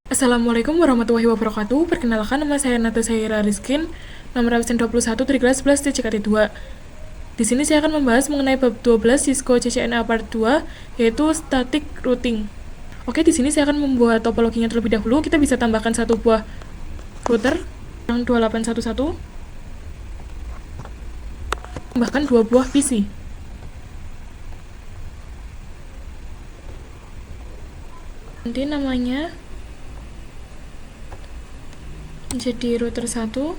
Assalamualaikum warahmatullahi wabarakatuh. Perkenalkan, nama saya Nata Saira Rizkin, nomor absen 21 dari kelas 11 TCKT 2. Di sini saya akan membahas mengenai bab 12 Cisco CCNA Part 2, yaitu static routing. Oke, di sini saya akan membuat topologinya terlebih dahulu. Kita bisa tambahkan satu buah router yang 2811, bahkan dua buah PC. Nanti namanya jadi router 1,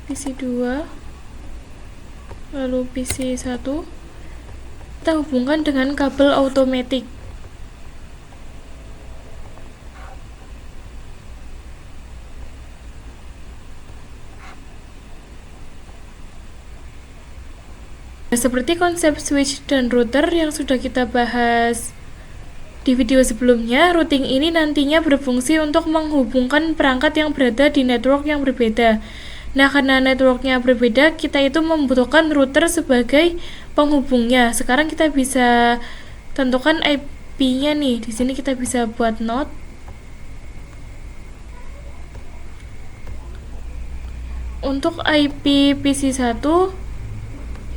PC 2, lalu PC 1. Kita hubungkan dengan kabel automatic. Seperti konsep switch dan router yang sudah kita bahas di video sebelumnya, routing ini nantinya berfungsi untuk menghubungkan perangkat yang berada di network yang berbeda. Nah, karena networknya berbeda, kita itu membutuhkan router sebagai penghubungnya. Sekarang kita bisa tentukan IP-nya nih. Di sini kita bisa buat node. Untuk IP PC1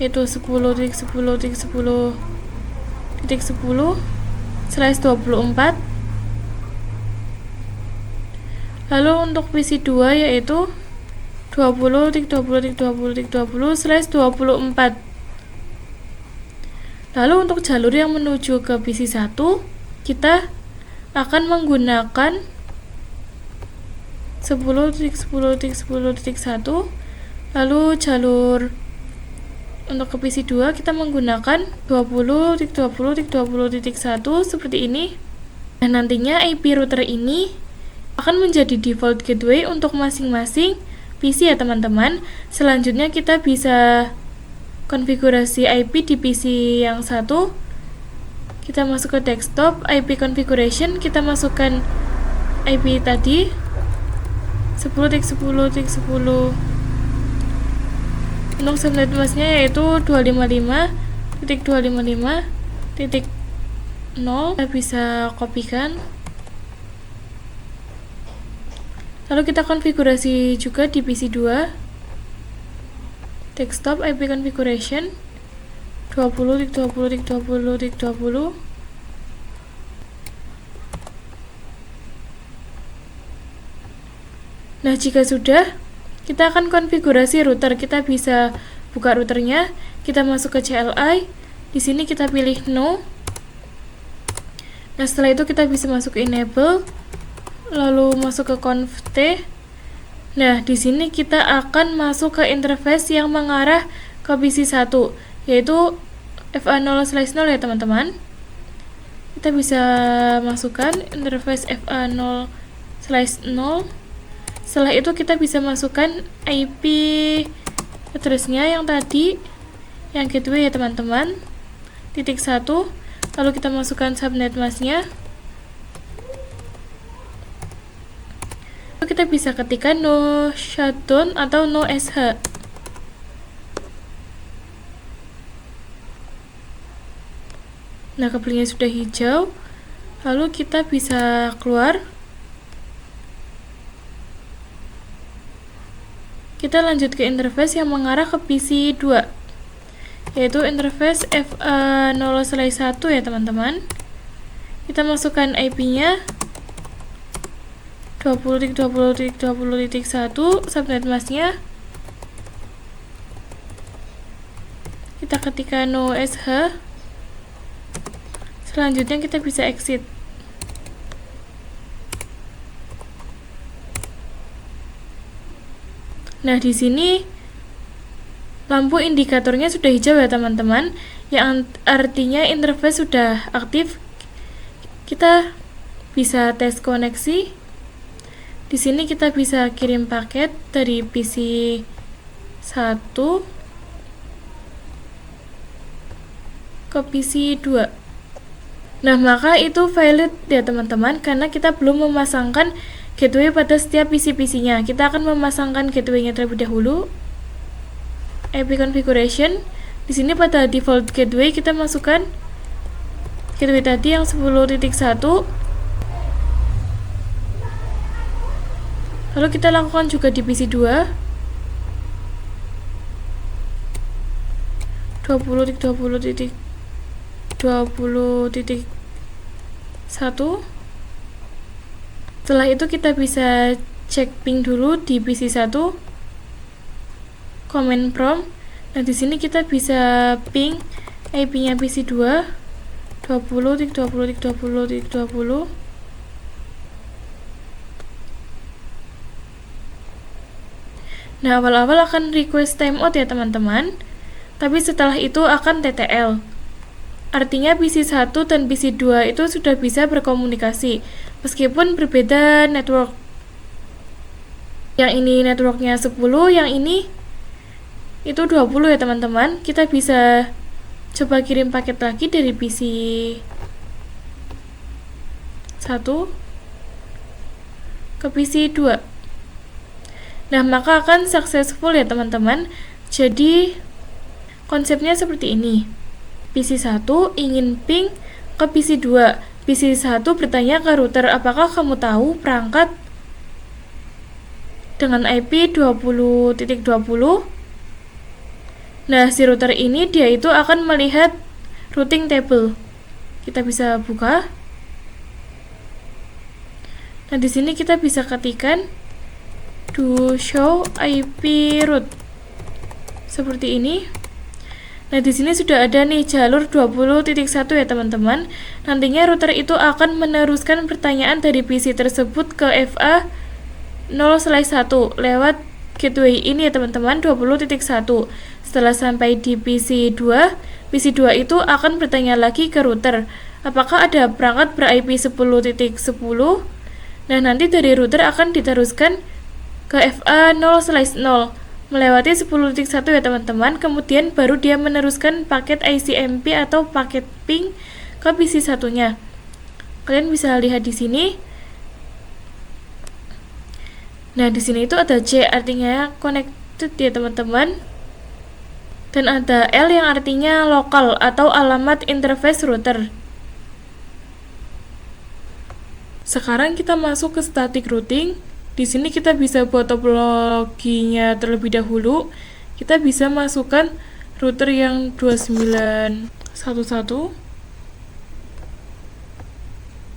yaitu 10.10.10.10/24. Lalu untuk PC2 yaitu 20.20.20.20/24. Lalu untuk jalur yang menuju ke PC1, kita akan menggunakan 10.10.10.1. Lalu jalur untuk ke PC2 kita menggunakan 20.20.20.1 seperti ini. Dan nantinya IP router ini akan menjadi default gateway untuk masing-masing PC ya teman-teman. Selanjutnya kita bisa konfigurasi IP di PC yang satu. Kita masuk ke desktop, IP configuration, kita masukkan IP tadi 10.10.10. Untuk subnet masnya yaitu 255.255.0. Kita bisa kopikan. Lalu kita konfigurasi juga di PC2. Desktop IP configuration 20.20.20.20. Nah, jika sudah, kita akan konfigurasi router. Kita bisa buka routernya, kita masuk ke CLI. Di sini kita pilih no. Nah, setelah itu kita bisa masuk ke enable, lalu masuk ke conft. Nah, di sini kita akan masuk ke interface yang mengarah ke PC1, yaitu FA0/0 ya teman-teman. Kita bisa masukkan interface FA0/0. Setelah itu kita bisa masukkan IP address-nya yang tadi, yang gateway ya teman-teman, .1. Lalu kita masukkan subnet mask-nya. Kita bisa ketikkan no shutdown atau no sh. Nah, kabelnya sudah hijau. Lalu kita bisa keluar. Kita lanjut ke interface yang mengarah ke PC2, yaitu interface FA0/1 ya teman-teman. Kita masukkan IP-nya 20.20.20.1, subnet mask-nya. Kita ketikkan no sh. Selanjutnya kita bisa exit. Nah, di sini lampu indikatornya sudah hijau ya teman-teman, yang artinya interface sudah aktif. Kita bisa tes koneksi. Di sini kita bisa kirim paket dari PC 1 ke PC 2. Nah, maka itu valid ya teman-teman, karena kita belum memasangkan gateway pada setiap PC-PC-nya. Kita akan memasangkan gateway-nya terlebih dahulu. IP configuration. Di sini pada default gateway kita masukkan gateway tadi yang 10.1. Lalu kita lakukan juga di PC 2. 20.20.20.1. Setelah itu kita bisa cek ping dulu di PC 1. Command prompt. Nah, di sini kita bisa ping IP-nya PC 2 20.20.20.20. Nah, awal-awal akan request timeout ya teman-teman, tapi setelah itu akan TTL. Artinya PC 1 dan PC 2 itu sudah bisa berkomunikasi, meskipun berbeda network. Yang ini networknya 10, yang ini itu 20 ya teman-teman. Kita bisa coba kirim paket lagi dari PC 1 ke PC 2. Nah, maka akan successful ya teman-teman. Jadi konsepnya seperti ini. PC 1 ingin ping ke PC 2. PC 1 bertanya ke router, apakah kamu tahu perangkat dengan IP 20.20? Nah, si router ini dia itu akan melihat routing table. Kita bisa buka. Nah, di sini kita bisa ketikkan do show IP route seperti ini. Nah, di sini sudah ada nih jalur 20.1 ya teman-teman. Nantinya router itu akan meneruskan pertanyaan dari PC tersebut ke FA 0/1 lewat gateway ini ya teman-teman, 20.1. Setelah sampai di PC 2, PC 2 itu akan bertanya lagi ke router, apakah ada perangkat ber-IP 10.10. Nah, nanti dari router akan diteruskan ke FA 0/0 melewati 10.1 ya teman-teman. Kemudian baru dia meneruskan paket ICMP atau paket ping ke PC satunya. Kalian bisa lihat di sini. Nah, di sini itu ada C artinya connected ya teman-teman. Dan ada L yang artinya lokal atau alamat interface router. Sekarang kita masuk ke static routing. Di sini kita bisa buat topologinya terlebih dahulu. Kita bisa masukkan router yang 2911,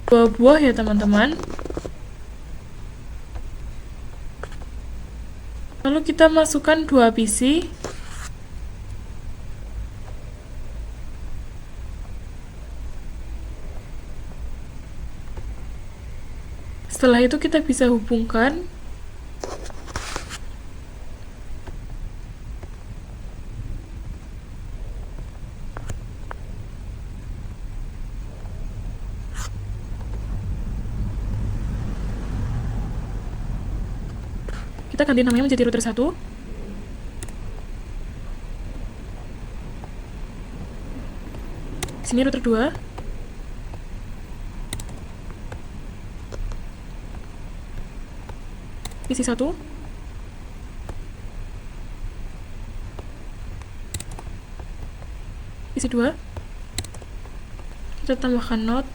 2 buah ya teman-teman. Lalu kita masukkan 2 PC. Setelah itu kita bisa hubungkan. Kita ganti namanya menjadi router 1. Sini router 2. PC 1. PC 2. Kita tambahkan node.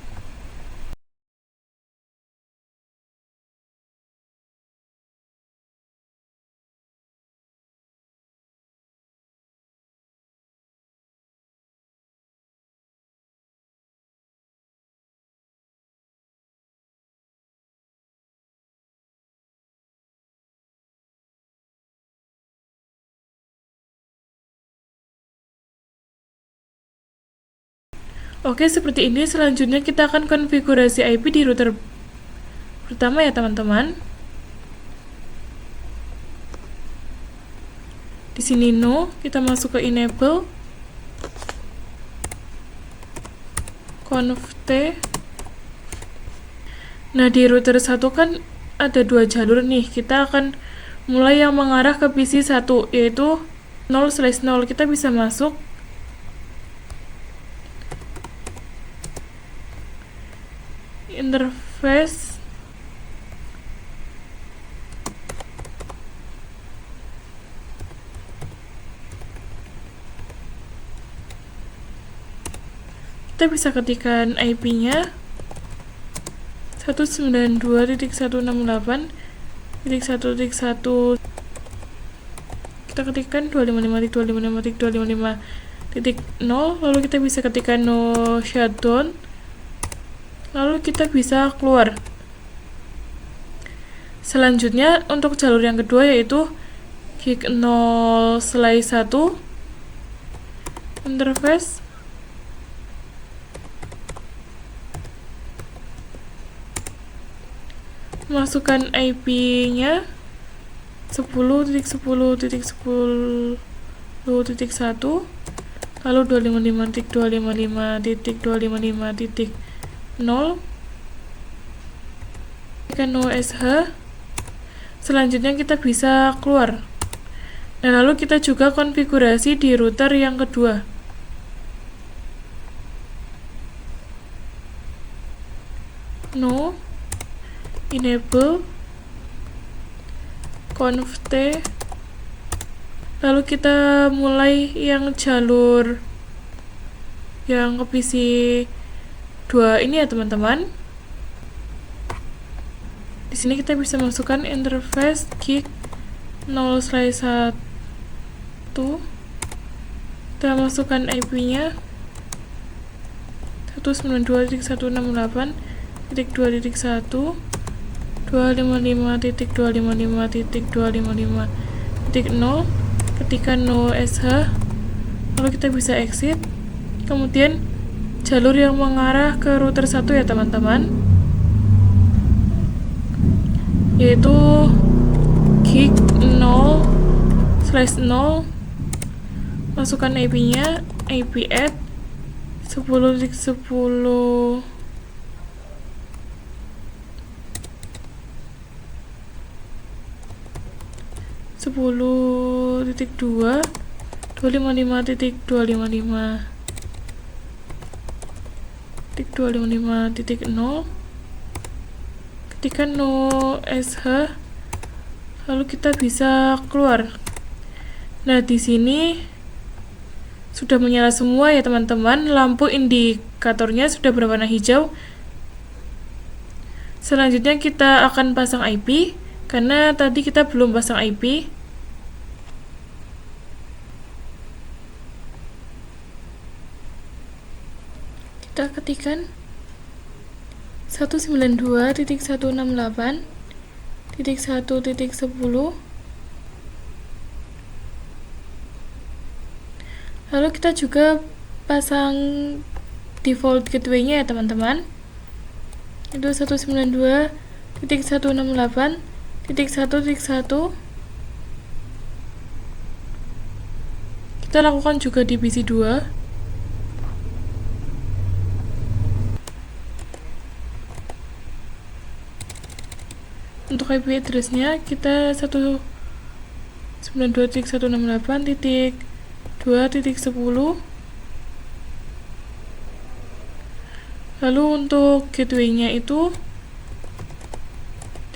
Oke, seperti ini. Selanjutnya kita akan konfigurasi IP di router pertama ya teman-teman. Di sini no, kita masuk ke enable, conf t. Nah, di router 1 kan ada 2 jalur nih. Kita akan mulai yang mengarah ke PC 1, yaitu 0/0. Kita bisa masuk interface kita bisa ketikkan IP-nya 192.168.1.1. Kita ketikkan 255.255.255.0, lalu kita bisa ketikkan no shutdown, lalu kita bisa keluar. Selanjutnya untuk jalur yang kedua yaitu gig 0/1 interface. Masukkan IP-nya 10.10.10.1, lalu 255.255.255.0, tekan no sh. Selanjutnya kita bisa keluar. Nah, lalu kita juga konfigurasi di router yang kedua. No enable conft, lalu kita mulai yang jalur yang ke PC 2 ini ya teman-teman. Di sini kita bisa masukkan interface gig 0/1, kita masukkan IP-nya 192.168.2.1, 255.255.255.0, ketika no sh, lalu kita bisa exit. Kemudian jalur yang mengarah ke router 1 ya teman-teman, yaitu gig 0/0, masukkan IP-nya IP add 10.10 10.2 255.255.255.0, ketika no sh, lalu kita bisa keluar. Nah, di sini sudah menyala semua ya teman-teman, lampu indikatornya sudah berwarna hijau. Selanjutnya kita akan pasang IP, karena tadi kita belum pasang IP. Kita ketikkan 192.168.1.10, lalu kita juga pasang default gateway-nya ya teman-teman, itu 192.168.1.1. Kita lakukan juga di PC 2. Untuk IP address-nya kita 192.168.2.10. Lalu untuk gateway-nya itu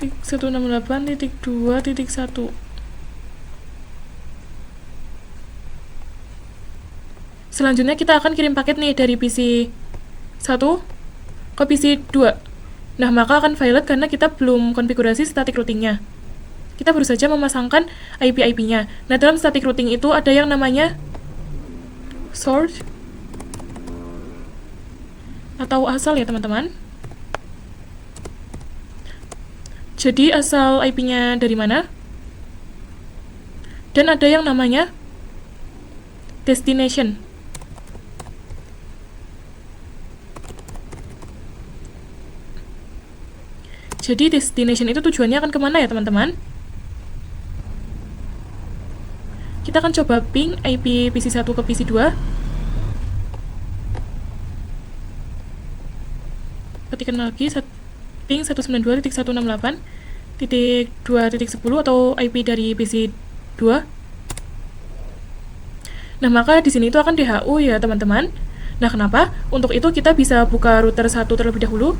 168.2.1. Selanjutnya kita akan kirim paket nih dari PC 1 ke PC 2. Nah, maka akan violet karena kita belum konfigurasi static routing-nya. Kita baru saja memasangkan IP-IP-nya. Nah, dalam static routing itu ada yang namanya source atau asal ya teman-teman. Jadi asal IP-nya dari mana? Dan ada yang namanya destination. Jadi destination itu tujuannya akan kemana ya teman-teman? Kita akan coba ping IP PC 1 ke PC 2. Ketikkan lagi ping 192.168.2.10 atau IP dari PC 2. Nah, maka di sini itu akan DHU ya teman-teman. Nah, kenapa? Untuk itu kita bisa buka router 1 terlebih dahulu.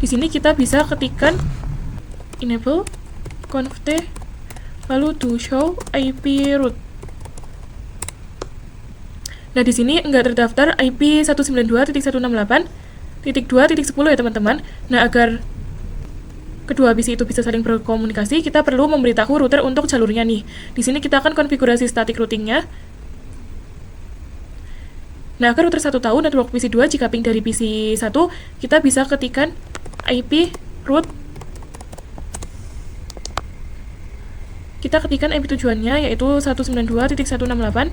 Di sini kita bisa ketikkan enable conft, lalu to show IP route. Nah, di sini nggak terdaftar IP 192.168.2.10 ya teman-teman. Nah, agar kedua PC itu bisa saling berkomunikasi, kita perlu memberitahu router untuk jalurnya nih. Di sini kita akan konfigurasi static routingnya. Nah, agar router 1 tahu network PC 2 jika ping dari PC 1, kita bisa ketikkan IP root. Kita ketikkan IP tujuannya yaitu 192.168.2.0.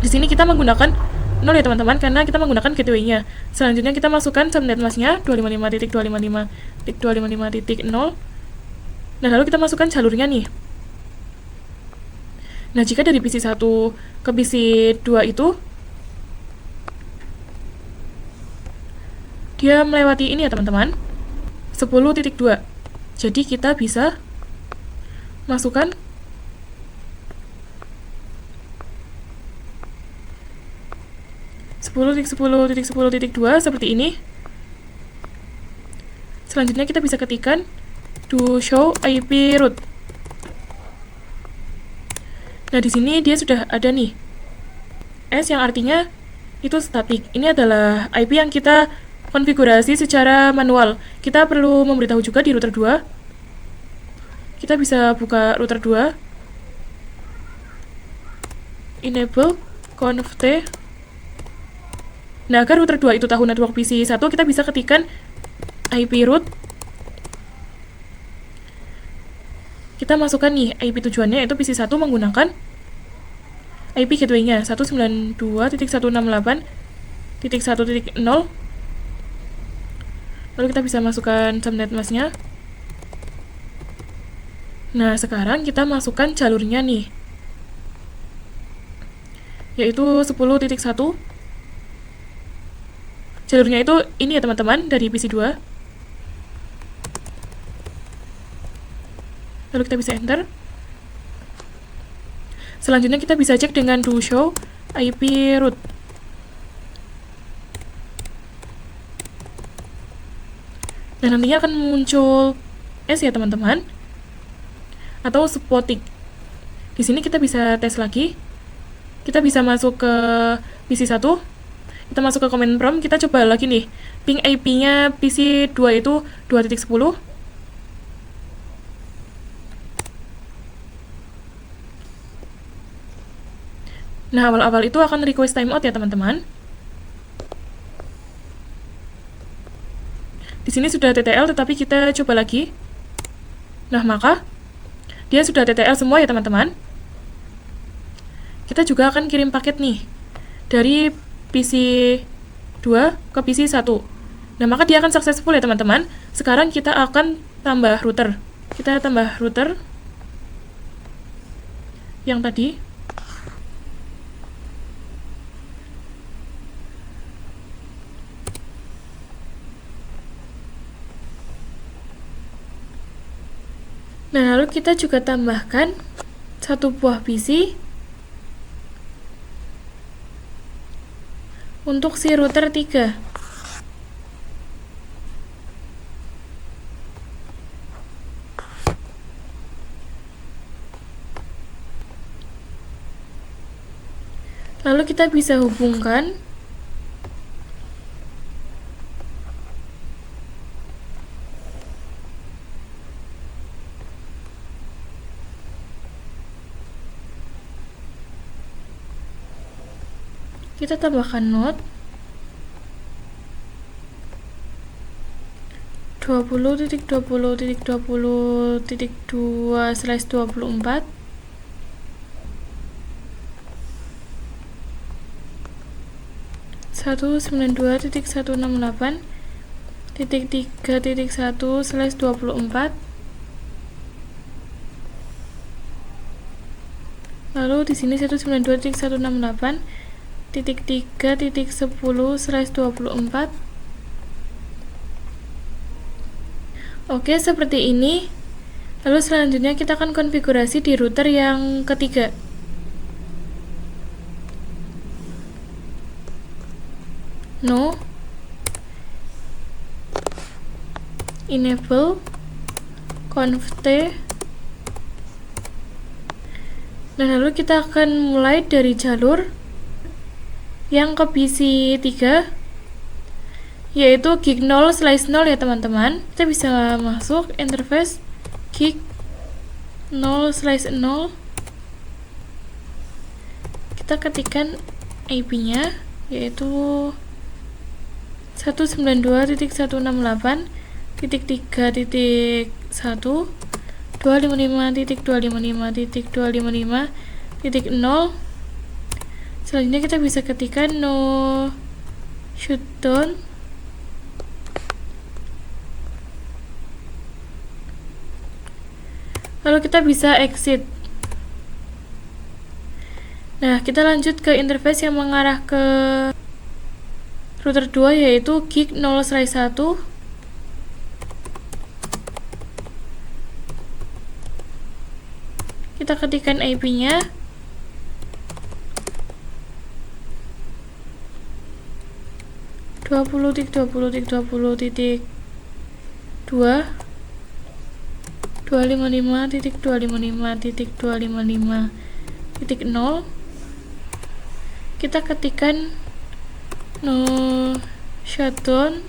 Di sini kita menggunakan 0 ya teman-teman karena kita menggunakan gateway-nya. Selanjutnya kita masukkan subnet mask-nya 255.255.255.0. Nah, lalu kita masukkan jalurnya nih. Nah, jika dari PC 1 ke PC 2 itu dia melewati ini ya teman-teman, 10.2. Jadi kita bisa masukkan .10.10.10.2 seperti ini. Selanjutnya kita bisa ketikkan do show IP root. Nah, di sini dia sudah ada nih S yang artinya itu static. Ini adalah IP yang kita konfigurasi secara manual. Kita perlu memberitahu juga di router 2. Kita bisa buka router 2. Enable conft. Nah, agar router 2 itu tahu network PC 1, kita bisa ketikkan IP root. Kita masukkan nih IP tujuannya yaitu PC 1 menggunakan IP gateway-nya 192.168.1.0. Lalu kita bisa masukkan subnet mask-nya. Nah, sekarang kita masukkan jalurnya nih, yaitu 10.1. Jalurnya itu ini ya teman-teman, dari PC 2. Lalu kita bisa enter. Selanjutnya kita bisa cek dengan do show IP root. Dan nantinya akan muncul S ya teman-teman, atau spotting. Di sini kita bisa tes lagi. Kita bisa masuk ke PC 1. Kita masuk ke command prompt, kita coba lagi nih. Ping IP-nya PC 2 itu 2.10. Nah, awal-awal itu akan request timeout ya teman-teman. Di sini sudah TTL, tetapi kita coba lagi. Nah, maka dia sudah TTL semua ya teman-teman. Kita juga akan kirim paket nih dari PC 2 ke PC 1. Nah, maka dia akan successful ya teman-teman. Sekarang kita akan tambah router. Kita tambah router yang tadi. Nah, lalu kita juga tambahkan satu buah PC untuk si router 3. Lalu kita bisa hubungkan kita tambahkan node 20.20.20.2/24 192.168.3.1/24. Lalu di sini 192.168.3.10/24. Oke, seperti ini. Lalu selanjutnya kita akan konfigurasi di router yang ketiga. No enable conft Nah, lalu kita akan mulai dari jalur yang ke PC3, yaitu gig 0/0 ya teman-teman. Kita bisa masuk interface gig 0/0. Kita ketikkan IP-nya, yaitu 192.168.3.1 255.255.255.0. Selanjutnya kita bisa ketikkan no shutdown. Lalu kita bisa exit. Nah, kita lanjut ke interface yang mengarah ke router 2, yaitu gig 0/1. Kita ketikkan IP-nya, .20.20.20.2 255.255.255.0. Kita ketikkan no shutdown.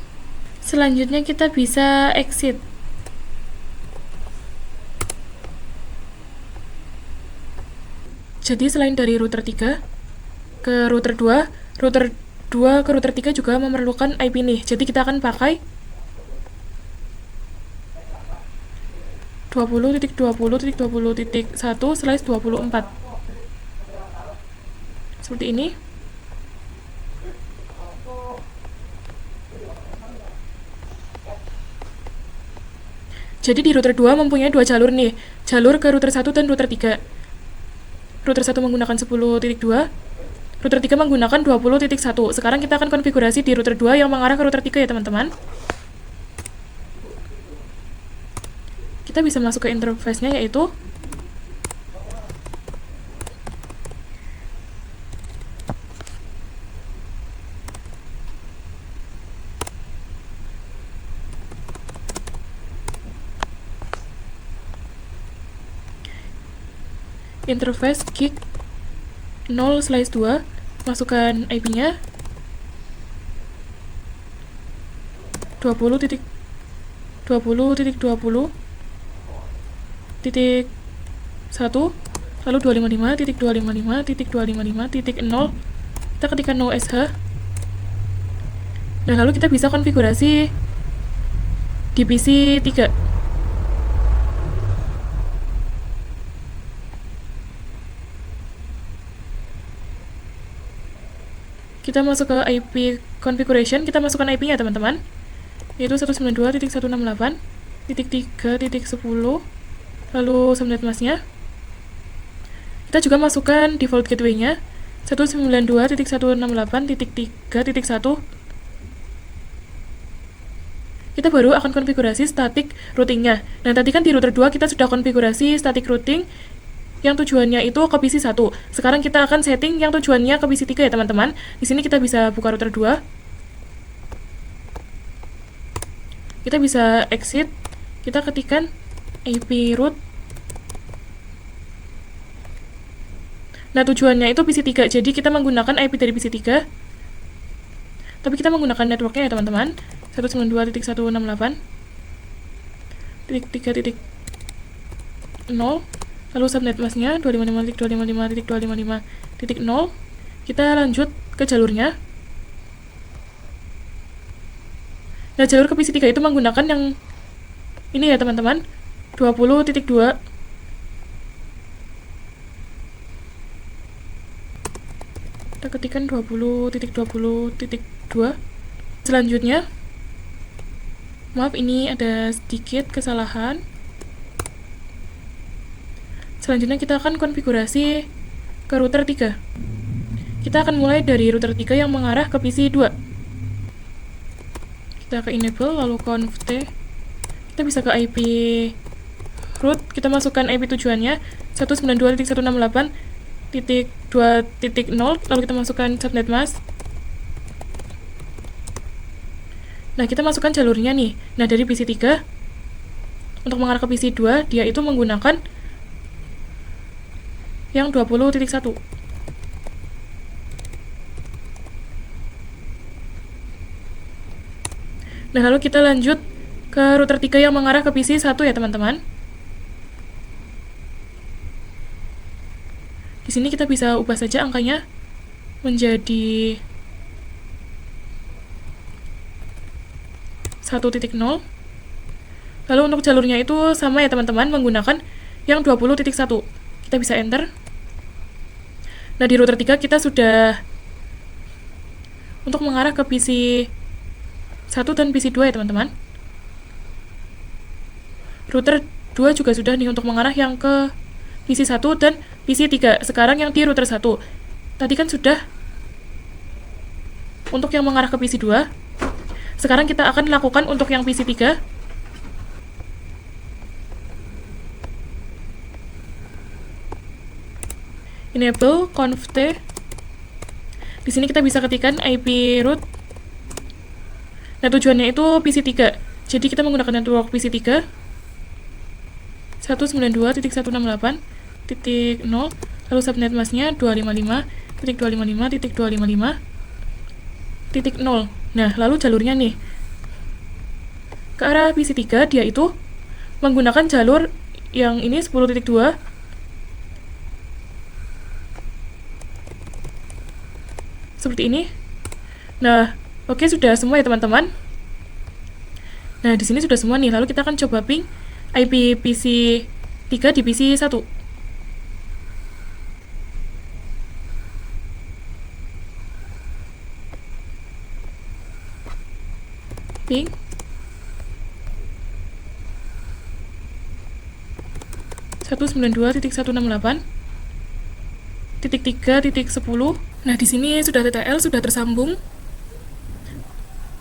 Selanjutnya kita bisa exit. Jadi selain dari router 3 ke router 2, router 2 ke router 3 juga memerlukan IP nih. Jadi kita akan pakai 20.20.20.1/24. Seperti ini. Jadi di router 2 mempunyai dua jalur nih, jalur ke router 1 dan router 3. Router 1 menggunakan 10.2, router 3 menggunakan 20.1. Sekarang kita akan konfigurasi di router 2 yang mengarah ke router 3 ya teman-teman. Kita bisa masuk ke interface-nya, yaitu interface gig 0/2, masukkan IP-nya 20.20.20.1, lalu 255.255.255.0. Kita ketikkan no sh. Nah, lalu kita bisa konfigurasi di PC 3. Kita masuk ke IP configuration, kita masukkan IP-nya teman-teman, yaitu 192.168.3.10, lalu subnet mask-nya. Kita juga masukkan default gateway-nya, 192.168.3.1. Kita baru akan konfigurasi static routing-nya. Nah, tadi kan di router 2 kita sudah konfigurasi static routing yang tujuannya itu ke PC 1. Sekarang kita akan setting yang tujuannya ke PC 3 ya teman-teman. Di sini kita bisa buka router 2. Kita bisa exit. Kita ketikkan IP root. Nah, tujuannya itu PC 3. Jadi kita menggunakan IP dari PC 3. Tapi kita menggunakan networknya ya teman-teman. 192.168.3.0. Lalu subnet mask-nya 255.255.255.0. Kita lanjut ke jalurnya. Nah, jalur ke PC 3 itu menggunakan yang ini ya teman-teman, 20.2. Kita ketikkan 20.20.2. Selanjutnya, maaf ini ada sedikit kesalahan. Selanjutnya kita akan konfigurasi ke router 3. Kita akan mulai dari router 3 yang mengarah ke PC 2. Kita ke enable, lalu conft. Kita bisa ke IP root, kita masukkan IP tujuannya 192.168.2.0, lalu kita masukkan subnet mask. Nah, kita masukkan jalurnya nih. Nah, dari PC 3 untuk mengarah ke PC 2, dia itu menggunakan yang 20.1. Nah, lalu kita lanjut ke router 3 yang mengarah ke PC 1 ya, teman-teman. Di sini kita bisa ubah saja angkanya menjadi 1.0. Lalu untuk jalurnya itu sama ya, teman-teman, menggunakan yang 20.1. Kita bisa enter. Nah, di router 3 kita sudah untuk mengarah ke PC 1 dan PC 2 ya, teman-teman. Router 2 juga sudah nih untuk mengarah yang ke PC 1 dan PC 3. Sekarang yang di router 1. Tadi kan sudah untuk yang mengarah ke PC 2. Sekarang kita akan lakukan untuk yang PC 3. Enable conft. Di sini kita bisa ketikkan IP root. Nah, tujuannya itu PC 3. Jadi kita menggunakan network PC 3 192.168.0, lalu subnet masknya 255.255.255.0. Nah, lalu jalurnya nih ke arah PC 3, dia itu menggunakan jalur yang ini 10.2. Seperti ini. Nah, oke, sudah semua ya, teman-teman. Nah, di sini sudah semua nih. Lalu kita akan coba ping IP PC 3 di PC 1. Ping 192.168.3.10. Nah, di sini sudah TTL, sudah tersambung.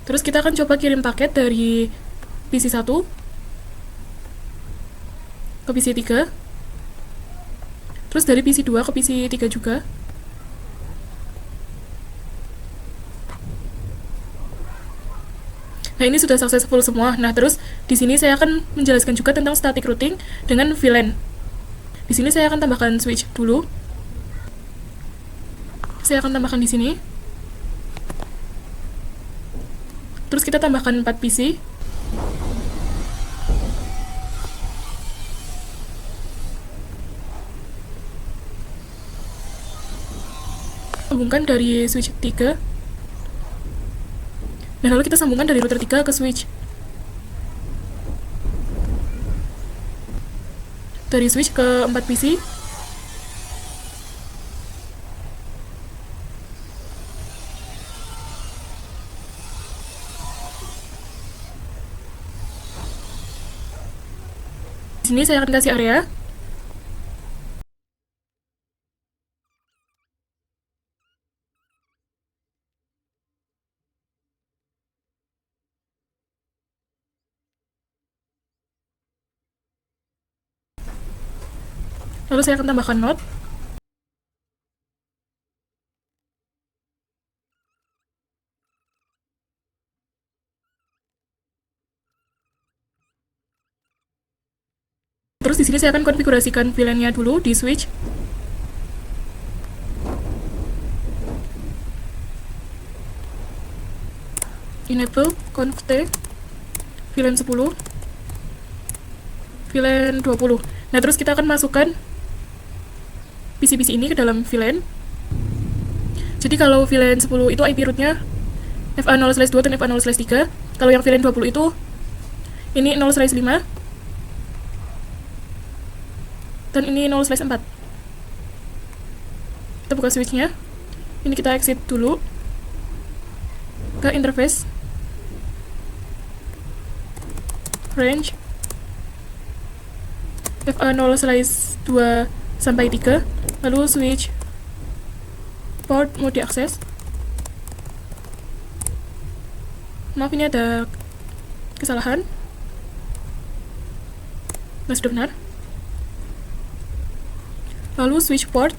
Terus kita akan coba kirim paket dari PC 1 ke PC 3. Terus dari PC 2 ke PC 3 juga. Nah, ini sudah successful semua. Nah, terus di sini saya akan menjelaskan juga tentang static routing dengan VLAN. Di sini saya akan tambahkan switch dulu. Saya akan tambahkan di sini. Terus kita tambahkan 4 PC. Sambungkan dari switch 3. Nah, lalu kita sambungkan dari router 3 ke switch. Dari switch ke 4 PC. Di sini saya akan kasih area. Lalu saya akan tambahkan node. Terus di sini saya akan konfigurasikan VLAN-nya dulu di switch. Enable conft VLAN 10, VLAN 20. Nah, terus kita akan masukkan PC-PC ini ke dalam VLAN. Jadi kalau VLAN 10 itu IP root-nya FA0/2 dan FA0/3. Kalau yang VLAN 20 itu ini 0/5 dan ini 0/4. Kita buka switch-nya. Ini kita exit dulu ke interface. Range FA0/2 sampai 3. Lalu switch port mode akses. Maaf, ini ada kesalahan. Nah, sudah benar. Lalu switch port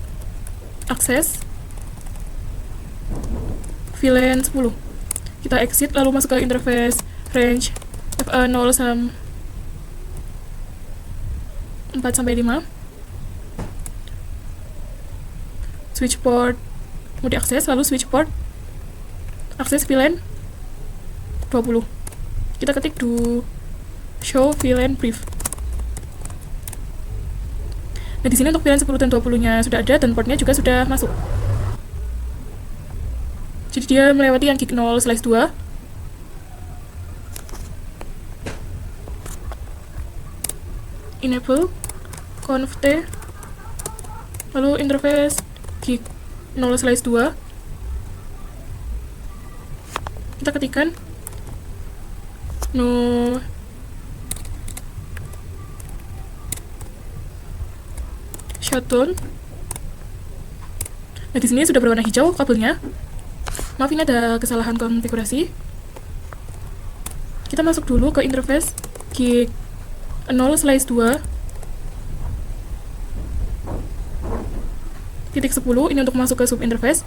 akses VLAN 10. Kita exit lalu masuk ke interface range FA0 sampai 4 sampai 5. switch port mau diakses, lalu switch port akses VLAN 20. Kita ketik do show VLAN brief. Nah, di sini untuk VLAN 10 dan 20-nya sudah ada dan portnya juga sudah masuk. Jadi dia melewati yang gig 0/2. Enable conf t, lalu interface gig 0/2. Kita ketikkan no shutdown. Nah, di sini sudah berwarna hijau kabelnya. Maaf, ini ada kesalahan konfigurasi. Kita masuk dulu ke interface gig 0/2 titik 10. Ini untuk masuk ke sub interface.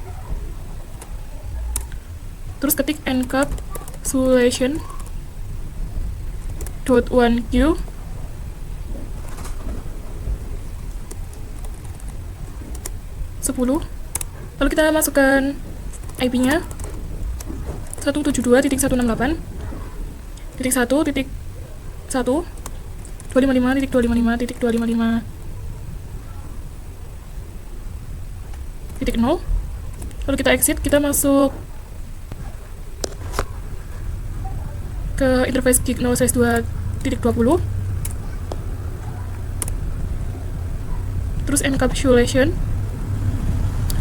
Terus ketik encapsulation .1q (10). Lalu kita masukkan IP-nya 172.168.1.1 255.255.0. Lalu kita exit, kita masuk ke interface gig 0/2.20. Terus encapsulation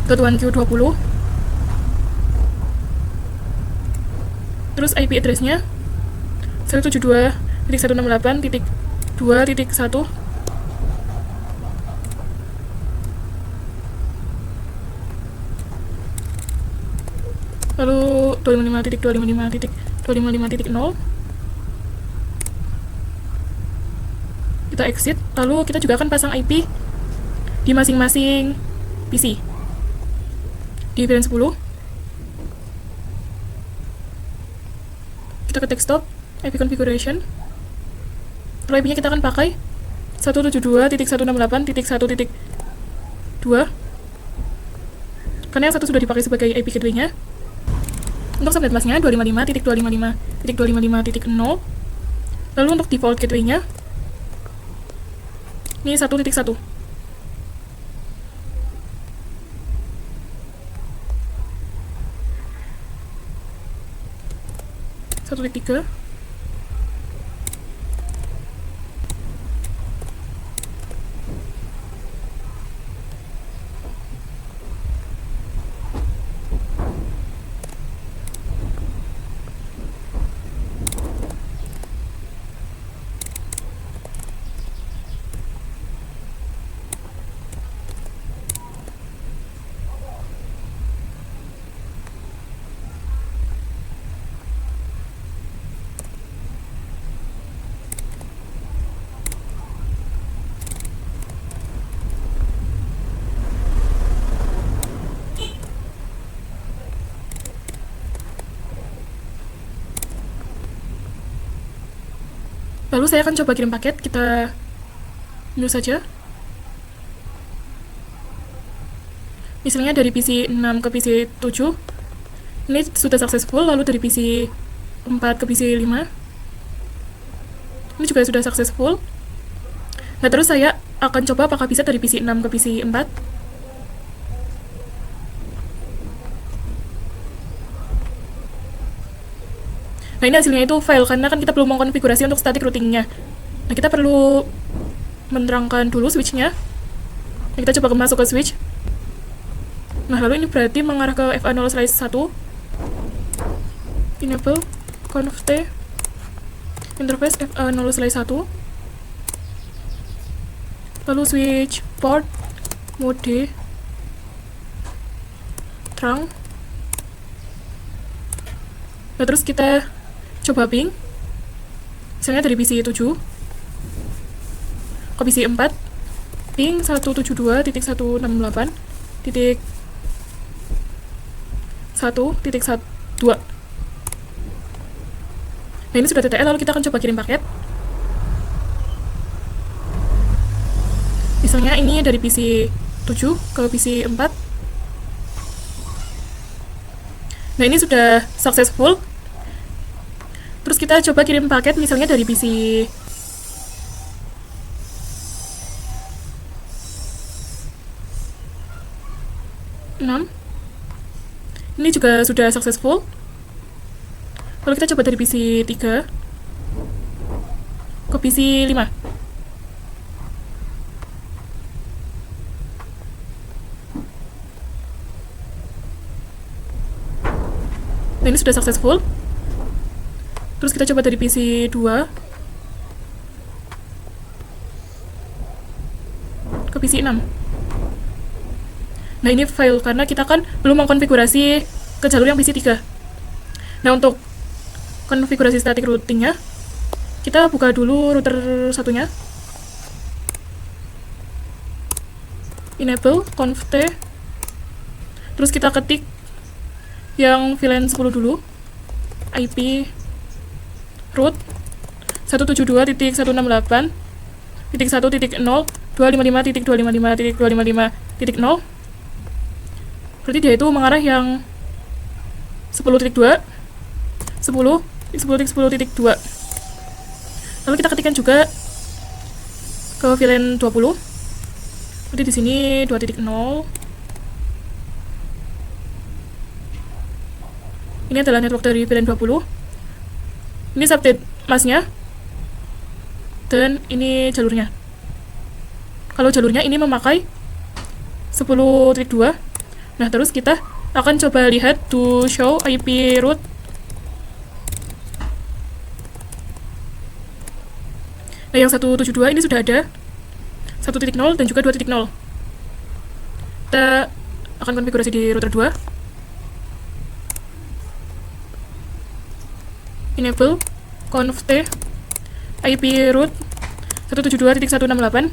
.1q20. Terus IP address-nya 172.168.2.1. Lalu 255.255.255.0. Kita exit, lalu kita juga akan pasang IP di masing-masing PC. Di VLAN 10 kita ketik stop IP configuration. Lalu IP-nya kita akan pakai 172.168.1.2 karena yang satu sudah dipakai sebagai IP gateway-nya. Untuk subnet mask-nya 255.255.255.0. Lalu untuk default gateway-nya ini 1.1. Satu titik 3. Lalu saya akan coba kirim paket, kita dulu saja. Misalnya dari PC 6 ke PC 7, ini sudah successful, lalu dari PC 4 ke PC 5, ini juga sudah successful. Nah, terus saya akan coba apakah bisa dari PC 6 ke PC 4. Nah, ini hasilnya itu fail karena kan kita belum mengkonfigurasi untuk static routing-nya. Nah, kita perlu menerangkan dulu switch-nya. Nah, kita coba masuk ke switch. Nah, lalu ini berarti mengarah ke FA0/1. Enable conf t interface FA0/1. Lalu switch port mode terang. Nah, terus kita coba ping, misalnya dari PC 7 ke PC 4, ping 172.168.1.2. Nah, ini sudah TTL, lalu kita akan coba kirim paket. Misalnya ini dari PC 7 ke PC 4, Nah, ini sudah successful. Terus kita coba kirim paket misalnya dari PC 6. Ini juga sudah successful. Lalu kita coba dari PC 3 ke PC 5. Nah, ini sudah successful. Terus kita coba dari PC 2 ke PC 6. Nah, ini fail karena kita kan belum mengkonfigurasi ke jalur yang PC 3. Nah, untuk konfigurasi static routingnya, kita buka dulu router satunya. Enable conft. Terus kita ketik yang VLAN 10 dulu. IP root 172.168.1.0.255.255.255.0. Berarti dia itu mengarah yang 10.2 10.10.2. Lalu kita ketikkan juga ke VLAN 20. Berarti di sini 2.0. Ini adalah network dari VLAN 20. Ini subnet masnya. Dan ini jalurnya. Kalau jalurnya ini memakai 10.2. Nah, terus kita akan coba lihat to show IP root. Nah, yang 172 ini sudah ada 1.0 dan juga 2.0. Kita akan konfigurasi di router 2. Enable conft IP root 172.168.1.0.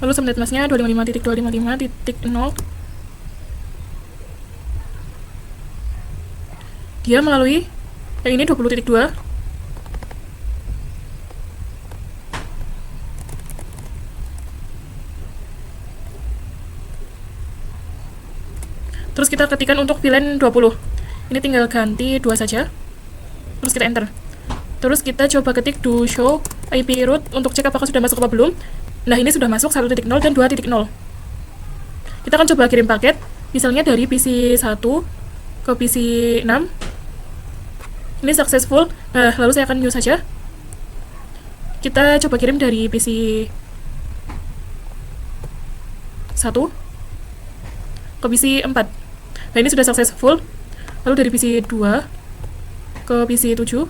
Lalu subnet masnya 255.255.0. Dia melalui yang ini 20.2. Terus kita ketikkan untuk VLAN 20. Ini tinggal ganti 2 saja. Terus kita enter. Terus kita coba ketik do show IP root untuk cek apakah sudah masuk apa belum. Nah, ini sudah masuk 1.0 dan 2.0. Kita akan coba kirim paket, misalnya dari PC 1 ke PC 6. Ini successful. Nah, lalu saya akan use saja. Kita coba kirim dari PC 1 ke PC 4. Nah, ini sudah successful. Lalu dari PC 2 ke PC 7.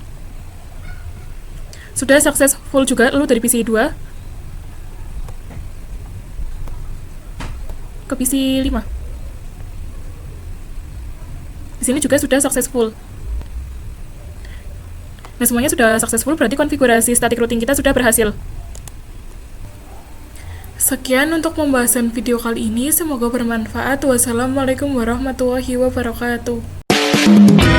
Sudah successful juga. Lalu dari PC 2 ke PC 5. Di sini juga sudah successful. Nah, semuanya sudah successful, berarti konfigurasi static routing kita sudah berhasil. Sekian untuk pembahasan video kali ini, semoga bermanfaat. Wassalamualaikum warahmatullahi wabarakatuh.